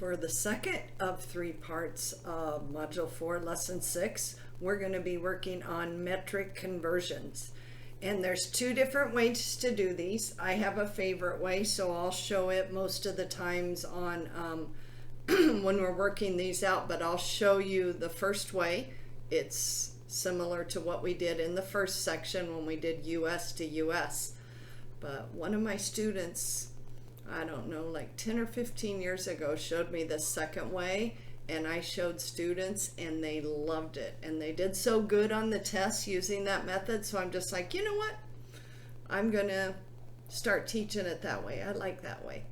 For the second of 3 parts of Module 4, Lesson 6, we're going to be working on metric conversions. And there's 2 different ways to do these. I have a favorite way, so I'll show it most of the times on when we're working these out, but I'll show you the first way. It's similar to what we did in the first section when we did US to US. But one of my students, I don't know, like 10 or 15 years ago, showed me the second way, and I showed students and they loved it, and they did so good on the tests using that method. So I'm just like, you know what, I'm gonna start teaching it that way. I like that way.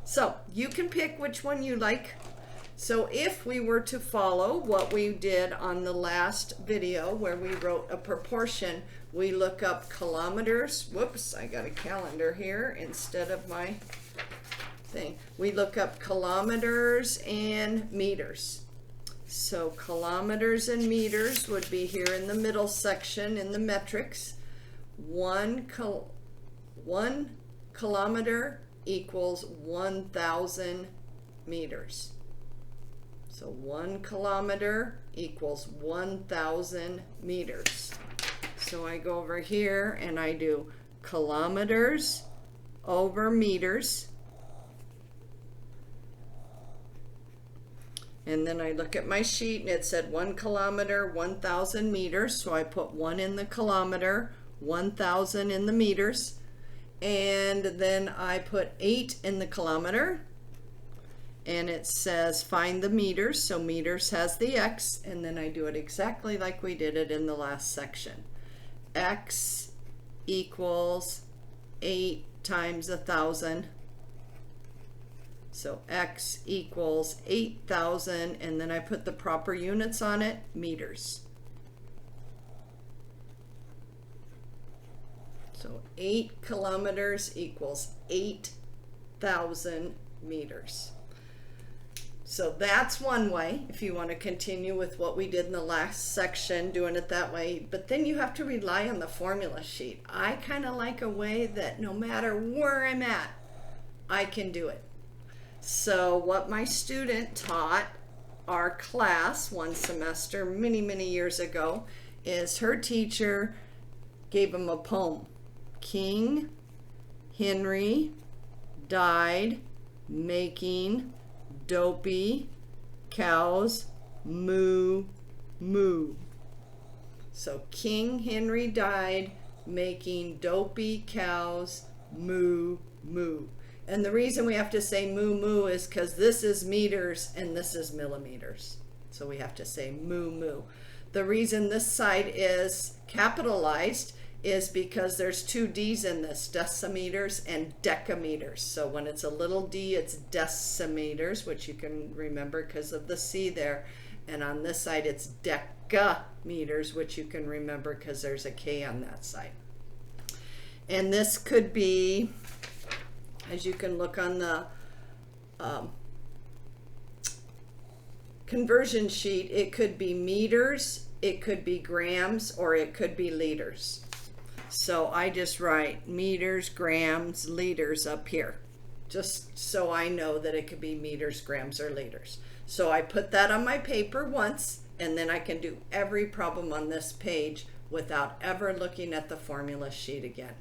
So you can pick which one you like. So if we were to follow what we did on the last video where we wrote a proportion, we look up kilometers. Whoops, I got a calendar here instead of my thing. We look up kilometers and meters. So kilometers and meters would be here in the middle section in the metrics. 1 kilometer equals 1,000 meters. So 1 kilometer equals 1,000 meters. So I go over here and I do kilometers over meters. And then I look at my sheet and it said 1 kilometer, 1,000 meters. So I put 1 in the kilometer, 1,000 in the meters. And then I put 8 in the kilometer. And it says find the meters. So meters has the X. And then I do it exactly like we did it in the last section. X equals 8 times 1,000. So X equals 8,000, and then I put the proper units on it, meters. So 8 kilometers equals 8,000 meters. So that's one way if you want to continue with what we did in the last section, doing it that way. But then you have to rely on the formula sheet. I kind of like a way that no matter where I'm at, I can do it. So what my student taught our class one semester many years ago is her teacher gave him a poem. King Henry died making dopey cows moo moo. So King Henry died making dopey cows moo moo. And the reason we have to say moo moo is because this is meters and this is millimeters. So we have to say moo moo. The reason this side is capitalized is because there's 2 D's in this, decimeters and decameters. So when it's a little d, it's decimeters, which you can remember because of the C there. And on this side, it's decameters, which you can remember because there's a K on that side. And this could be, as you can look on the conversion sheet, it could be meters, it could be grams, or it could be liters. So I just write meters, grams, liters up here, just so I know that it could be meters, grams, or liters. So I put that on my paper once, and then I can do every problem on this page without ever looking at the formula sheet again.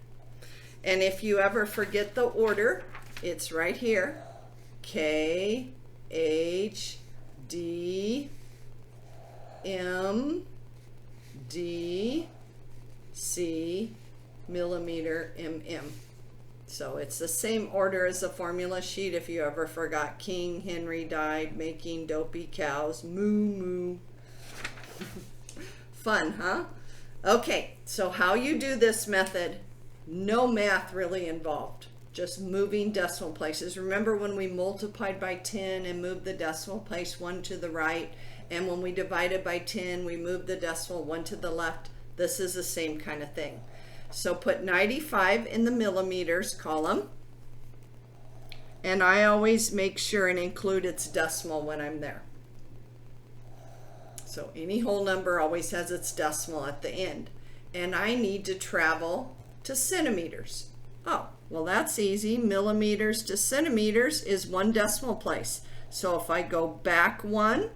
And if you ever forget the order, it's right here. K, H, D, M, D, C, millimeter, MM. So it's the same order as the formula sheet if you ever forgot. King Henry died making dopey cows moo moo. Fun, huh? Okay, so how you do this method, no math really involved, just moving decimal places. Remember when we multiplied by 10 and moved the decimal place 1 to the right, and when we divided by 10 we moved the decimal 1 to the left? This is the same kind of thing. So put 95 in the millimeters column, and I always make sure and include its decimal when I'm there. So any whole number always has its decimal at the end. And I need to travel to centimeters. Oh, well that's easy. Millimeters to centimeters is 1 decimal place. So if I go back one,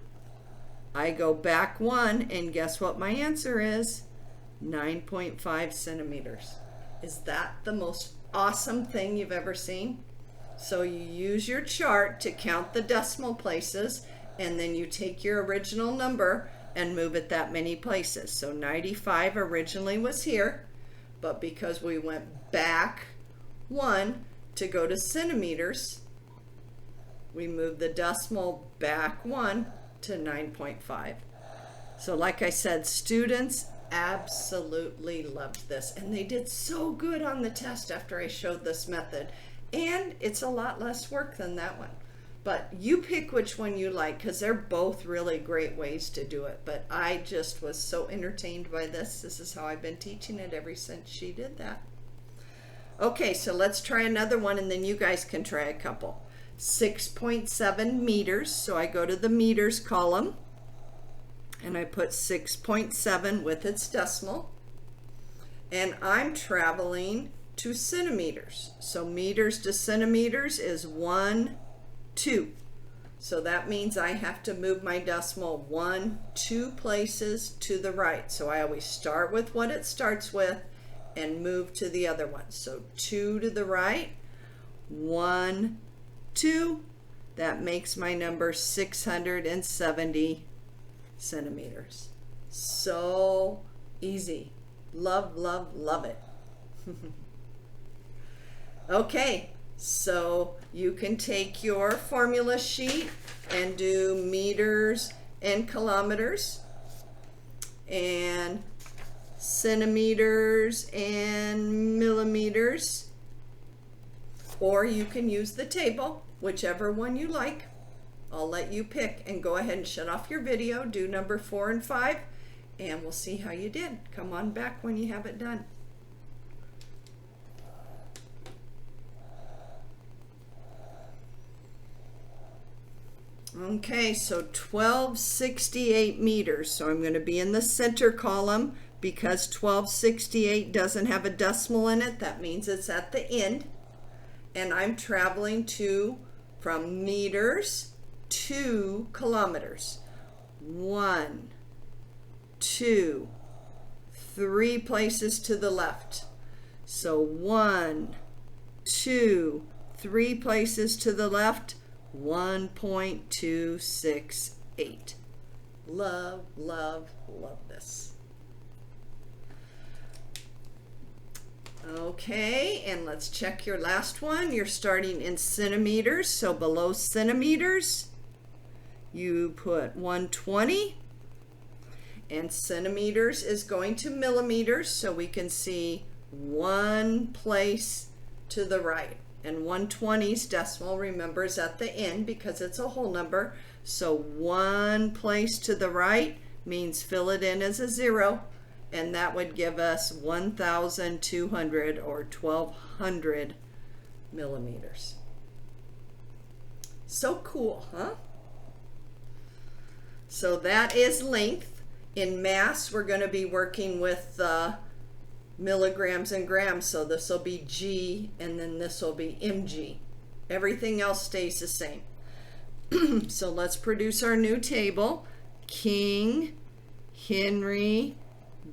I go back one, and guess what my answer is? 9.5 centimeters. Is that the most awesome thing you've ever seen? So you use your chart to count the decimal places, and then you take your original number and move it that many places. So 95 originally was here, but because we went back one to go to centimeters, we moved the decimal back one to 9.5. So like I said, students absolutely loved this, and they did so good on the test after I showed this method. And it's a lot less work than that one. But you pick which one you like, because they're both really great ways to do it. But I just was so entertained by this. This is how I've been teaching it ever since she did that. Okay, so let's try another one, and then you guys can try a couple. 6.7 meters. So I go to the meters column, and I put 6.7 with its decimal. And I'm traveling to centimeters. So meters to centimeters is 1, 2. So that means I have to move my decimal 1, 2 places to the right. So I always start with what it starts with and move to the other one. So 2 to the right, 1, 2. That makes my number 670 centimeters. So easy. Love, love, love it. Okay, so you can take your formula sheet and do meters and kilometers and centimeters and millimeters, or you can use the table, whichever one you like. I'll let you pick, and go ahead and shut off your video, do number 4 and 5, and we'll see how you did. Come on back when you have it done. Okay, so 1268 meters. So I'm going to be in the center column because 1268 doesn't have a decimal in it. That means it's at the end. And I'm traveling from meters to kilometers. 1, 2, 3 places to the left. So 1, 2, 3 places to the left. 1.268. Love, love, love this. Okay, and let's check your last one. You're starting in centimeters, so below centimeters, you put 120, and centimeters is going to millimeters, so we can see 1 place to the right. And 120's decimal, remember, is at the end because it's a whole number. So 1 place to the right means fill it in as a 0, and that would give us 1,200 or 1,200 millimeters. So cool, huh? So that is length. In mass, we're going to be working with milligrams and grams, so this will be G and then this will be mg. Everything else stays the same. So let's produce our new table. King Henry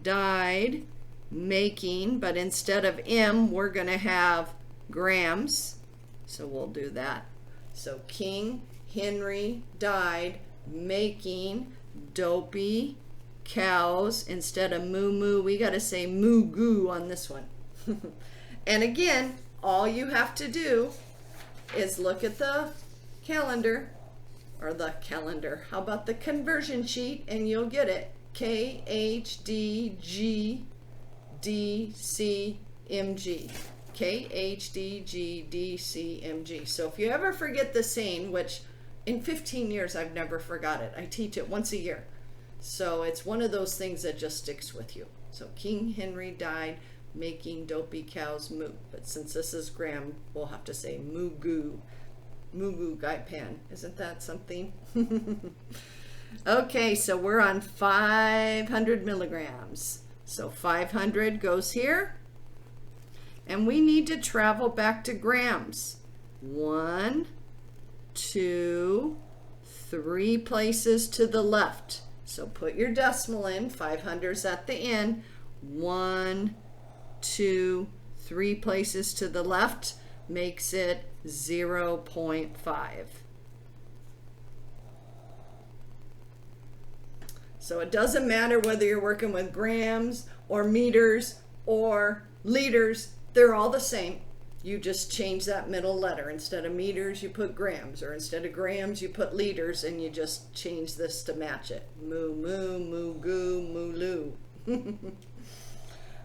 died making, but instead of M we're going to have grams, so we'll do that. So King Henry died making dopey cows. Instead of moo moo, we got to say moo goo on this one. And again, all you have to do is look at the calendar, or the calendar, how about the conversion sheet, and you'll get it. KHDGDCMG. KHDGDCMG. So if you ever forget the saying, which in 15 years I've never forgot it, I teach it once a year. So it's one of those things that just sticks with you. So King Henry died making dopey cows moo. But since this is gram, we'll have to say moo goo. Moo goo gai pan. Isn't that something? Okay, so we're on 500 milligrams. So 500 goes here. And we need to travel back to grams. 1, 2, 3 places to the left. So put your decimal in, 500s at the end. 1, 2, 3 places to the left makes it 0.5. So it doesn't matter whether you're working with grams or meters or liters, they're all the same. You just change that middle letter. Instead of meters, you put grams, or instead of grams, you put liters, and you just change this to match it. Moo, moo, moo, goo, moo, loo.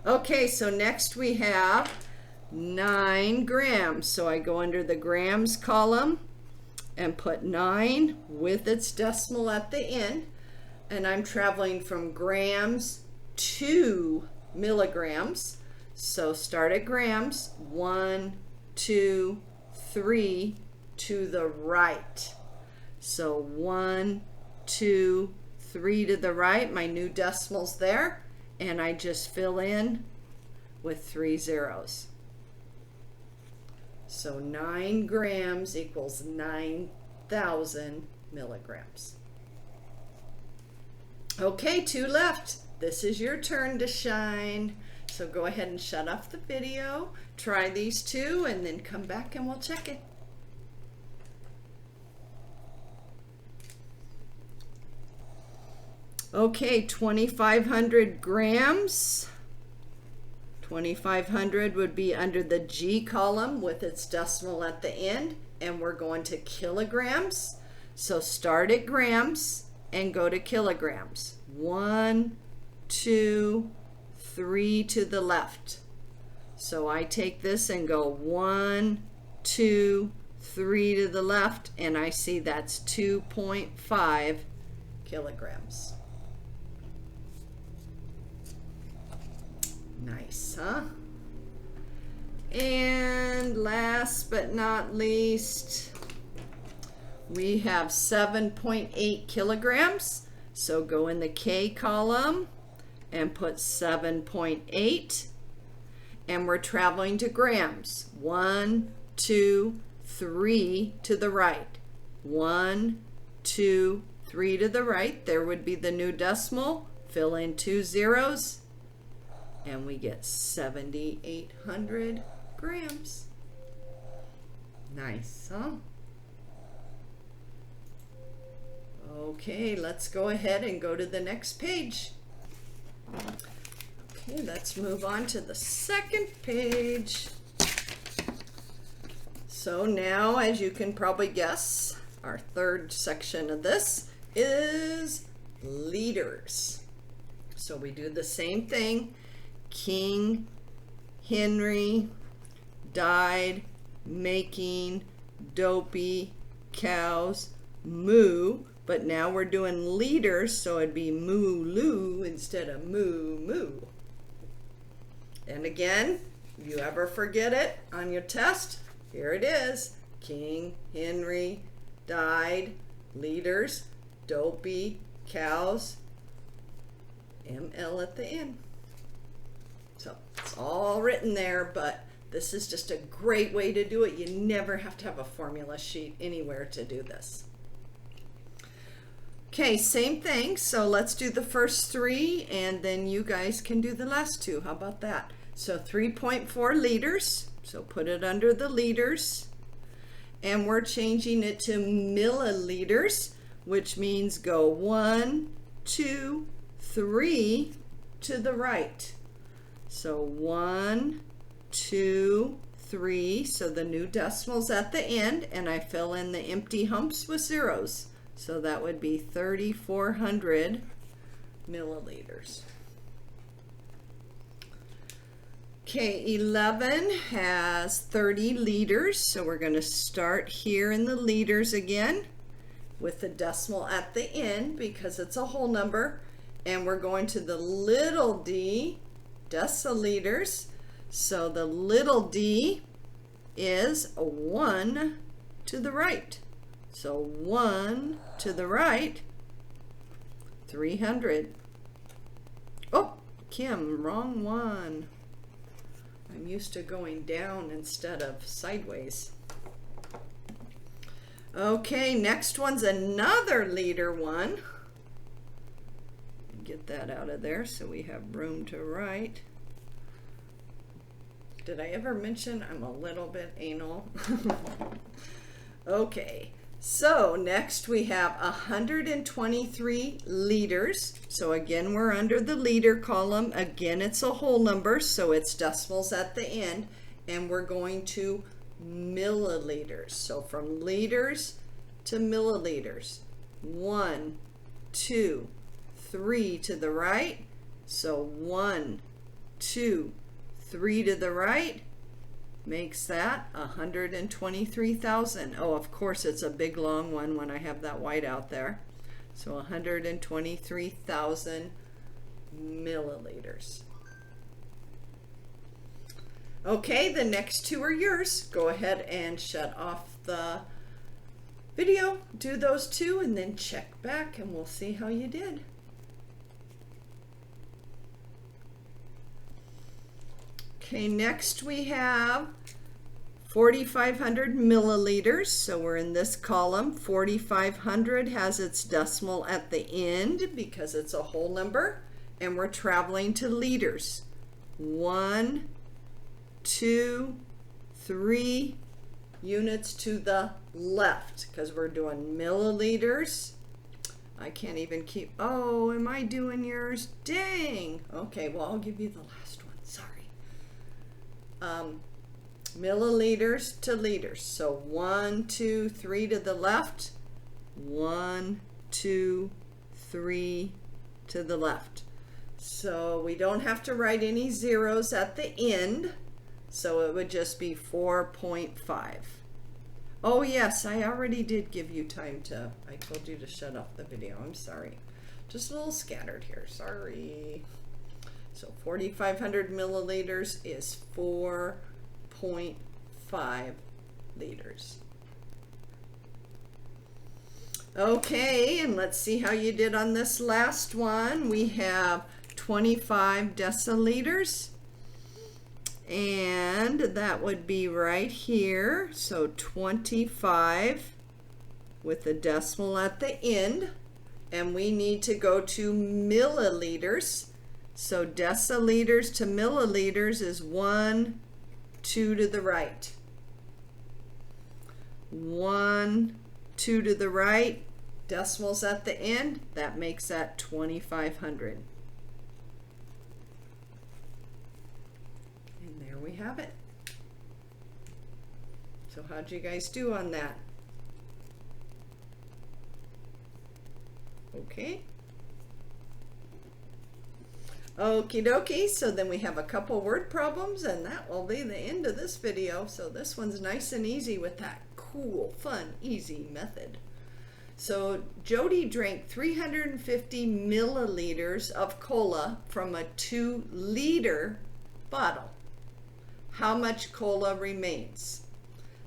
Okay, so next we have 9 grams. So I go under the grams column and put 9 with its decimal at the end. And I'm traveling from grams to milligrams. So start at grams, 1, 2, 3 to the right. So 1, 2, 3 to the right, my new decimal's there, and I just fill in with 3 zeros. So 9 grams equals 9,000 milligrams. Okay, 2 left. This is your turn to shine. So go ahead and shut off the video, try these 2, and then come back and we'll check it. Okay, 2,500 grams. 2,500 would be under the G column with its decimal at the end, and we're going to kilograms. So start at grams and go to kilograms. 1, 2, 3 to the left. So I take this and go 1, 2, 3 to the left, and I see that's 2.5 kilograms. Nice, huh? And last but not least, we have 7.8 kilograms. So go in the K column and put 7.8, and we're traveling to grams. 1, 2, 3 to the right. 1, 2, 3 to the right. There would be the new decimal. Fill in 2 zeros, and we get 7,800 grams. Nice, huh? Okay, let's go ahead and go to the next page. Okay, let's move on to the second page. So now, as you can probably guess, our third section of this is liters. So we do the same thing. King Henry died making dopey cows moo. But now we're doing liters, so it'd be moo-loo instead of moo-moo. And again, if you ever forget it on your test, here it is. King Henry died, liters, dopey, cows, ML at the end. So it's all written there, but this is just a great way to do it. You never have to have a formula sheet anywhere to do this. Okay, same thing. So let's do the first 3, and then you guys can do the last 2. How about that? So 3.4 liters. So put it under the liters. And we're changing it to milliliters, which means go 1, 2, 3 to the right. So 1, 2, 3. So the new decimal's at the end, and I fill in the empty humps with zeros. So that would be 3,400 milliliters. Okay, 11 has 30 liters. So we're going to start here in the liters again with the decimal at the end because it's a whole number. And we're going to the little d, deciliters. So the little d is a 1 to the right. So 1 to the right, 300. Oh, Kim, wrong one. I'm used to going down instead of sideways. Okay, next one's another liter one. Get that out of there so we have room to write. Did I ever mention I'm a little bit anal? Okay, so next we have 123 liters. So again, we're under the liter column. Again, it's a whole number, so it's decimals at the end. And we're going to milliliters. So from liters to milliliters. 1, 2, 3 to the right. So 1, 2, 3 to the right makes that 123,000. Oh, of course, it's a big long one when I have that white out there. So 123,000 milliliters. Okay, the next two are yours. Go ahead and shut off the video, do those two, and then check back and we'll see how you did. Okay, next we have 4,500 milliliters. So we're in this column. 4,500 has its decimal at the end because it's a whole number, and we're traveling to liters. 1, 2, 3 units to the left because we're doing milliliters. I can't even keep, oh, am I doing yours? Dang. Okay, well, I'll give you the last one. Sorry. Milliliters to liters. So 1, 2, 3 to the left. 1, 2, 3 to the left. So we don't have to write any zeros at the end. So it would just be 4.5. Oh yes, I already did give you time to, I told you to shut off the video. I'm sorry. Just a little scattered here. Sorry. So 4,500 milliliters is 4.5 liters. Okay, and let's see how you did on this last one. We have 25 deciliters. And that would be right here. So 25 with the decimal at the end. And we need to go to milliliters. So deciliters to milliliters is 1, 2 to the right. 1, 2 to the right. Decimals at the end. That makes that 2,500. We have it. So how'd you guys do on that? Okay. Okie dokie, so then we have a couple word problems and that will be the end of this video. So this one's nice and easy with that cool, fun, easy method. So Jody drank 350 milliliters of cola from a 2-liter bottle. How much cola remains?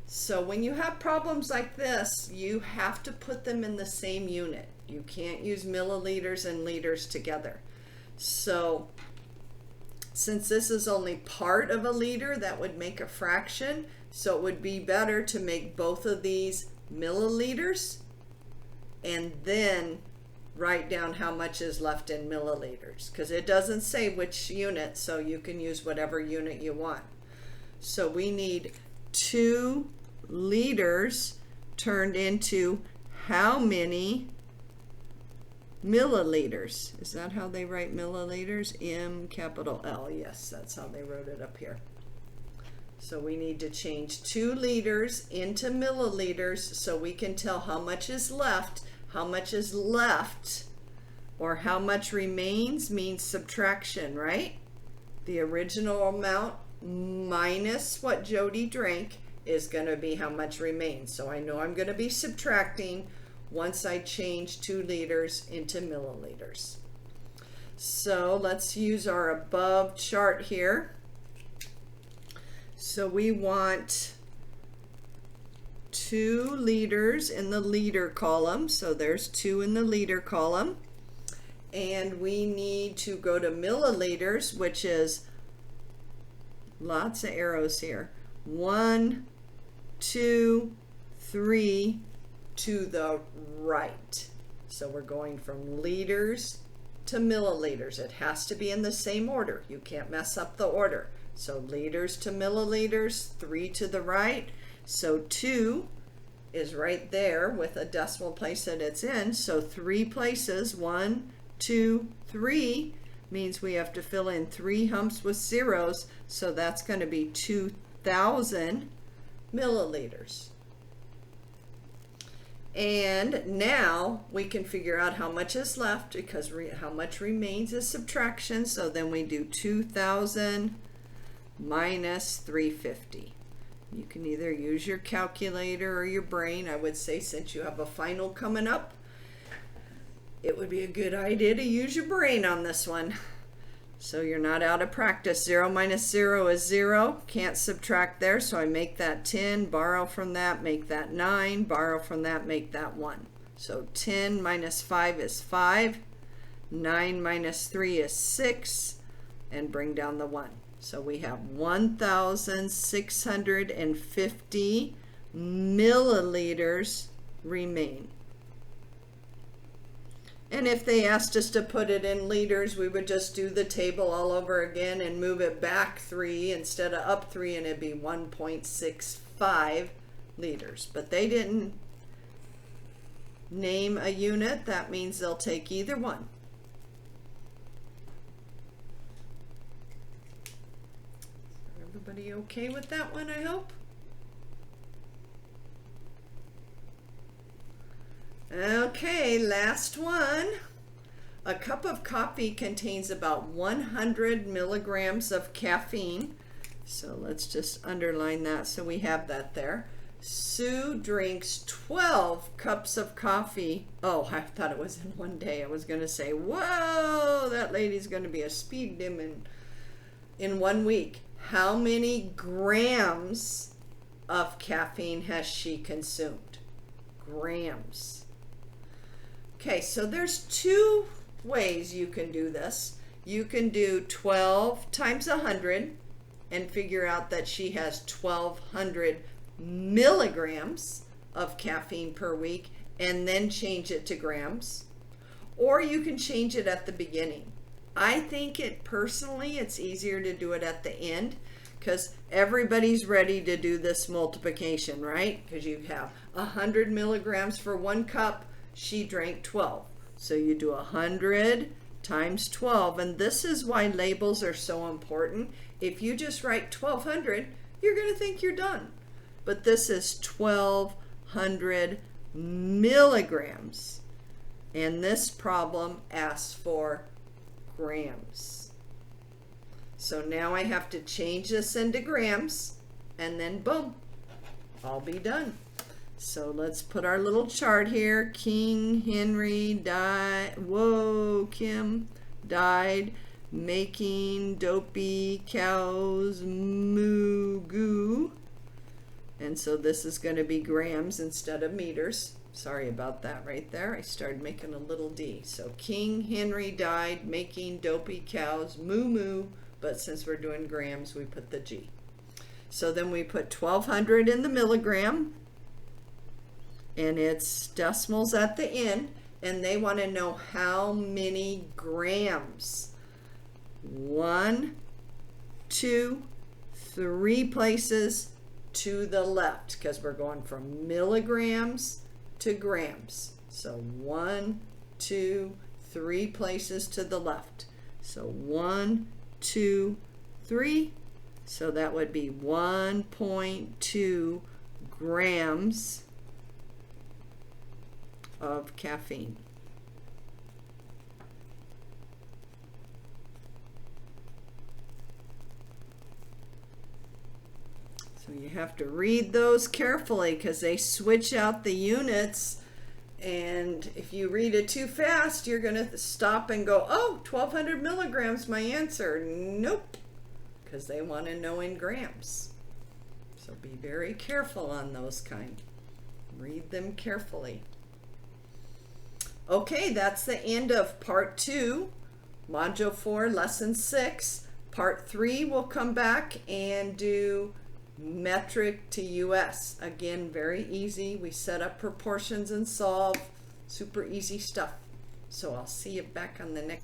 So when you have problems like this, you have to put them in the same unit. You can't use milliliters and liters together. So since this is only part of a liter, that would make a fraction. So it would be better to make both of these milliliters and then write down how much is left in milliliters, because it doesn't say which unit, so you can use whatever unit you want. So we need 2 liters turned into how many milliliters? Is that how they write milliliters? M capital L. Yes, that's how they wrote it up here. So we need to change 2 liters into milliliters so we can tell how much is left. How much is left or how much remains means subtraction, right? The original amount minus what Jody drank is going to be how much remains. So I know I'm going to be subtracting once I change 2 liters into milliliters. So let's use our above chart here. So we want 2 liters in the liter column. So there's 2 in the liter column. And we need to go to milliliters, which is lots of arrows here. 1, 2, 3, to the right. So we're going from liters to milliliters. It has to be in the same order. You can't mess up the order. So liters to milliliters, 3 to the right. So 2 is right there with a decimal place that it's in. So 3 places, 1, 2, 3, means we have to fill in 3 humps with zeros. So that's going to be 2,000 milliliters. And now we can figure out how much is left, because how much remains is subtraction. So then we do 2,000 minus 350. You can either use your calculator or your brain. I would say, since you have a final coming up, it would be a good idea to use your brain on this one, so you're not out of practice. 0 minus 0 is 0. Can't subtract there, so I make that 10, borrow from that, make that 9, borrow from that, make that 1. So 10 minus 5 is 5, 9 minus 3 is 6, and bring down the 1. So we have 1,650 milliliters remain. And if they asked us to put it in liters, we would just do the table all over again and move it back 3 instead of up 3, and it'd be 1.65 liters. But they didn't name a unit. That means they'll take either one. Everybody okay with that one, I hope? Okay, last one. A cup of coffee contains about 100 milligrams of caffeine. So let's just underline that so we have that there. Sue drinks 12 cups of coffee. Oh, I thought it was in one day. I was going to say, whoa, that lady's going to be a speed demon in 1 week. How many grams of caffeine has she consumed? Grams. Okay, so there's 2 ways you can do this. You can do 12 times 100 and figure out that she has 1,200 milligrams of caffeine per week, and then change it to grams. Or you can change it at the beginning. I think personally it's easier to do it at the end, because everybody's ready to do this multiplication, right? Because you have 100 milligrams for 1 cup. She drank 12. So you do 100 times 12. And this is why labels are so important. If you just write 1,200, you're going to think you're done. But this is 1,200 milligrams. And this problem asks for grams. So now I have to change this into grams, and then boom, I'll be done. So let's put our little chart here. King Henry died. Whoa, Kim died making dopey cows moo goo. And so this is going to be grams instead of meters. Sorry about that right there. I started making a little d. So King Henry died making dopey cows moo moo. But since we're doing grams, we put the G. So then we put 1,200 in the milligram. And it's decimals at the end, and they want to know how many grams. 1, 2, 3 places to the left, because we're going from milligrams to grams. So 1, 2, 3 places to the left. So 1, 2, 3. So that would be 1.2 grams of caffeine. So you have to read those carefully, because they switch out the units, and if you read it too fast, you're going to stop and go, oh, 1,200 milligrams, my answer. Nope, because they want to know in grams. So be very careful on those kind. Read them carefully. Okay, that's the end of part 2, module 4, lesson 6. Part 3 will come back and do metric to US. Again, very easy. We set up proportions and solve. Super easy stuff. So I'll see you back on the next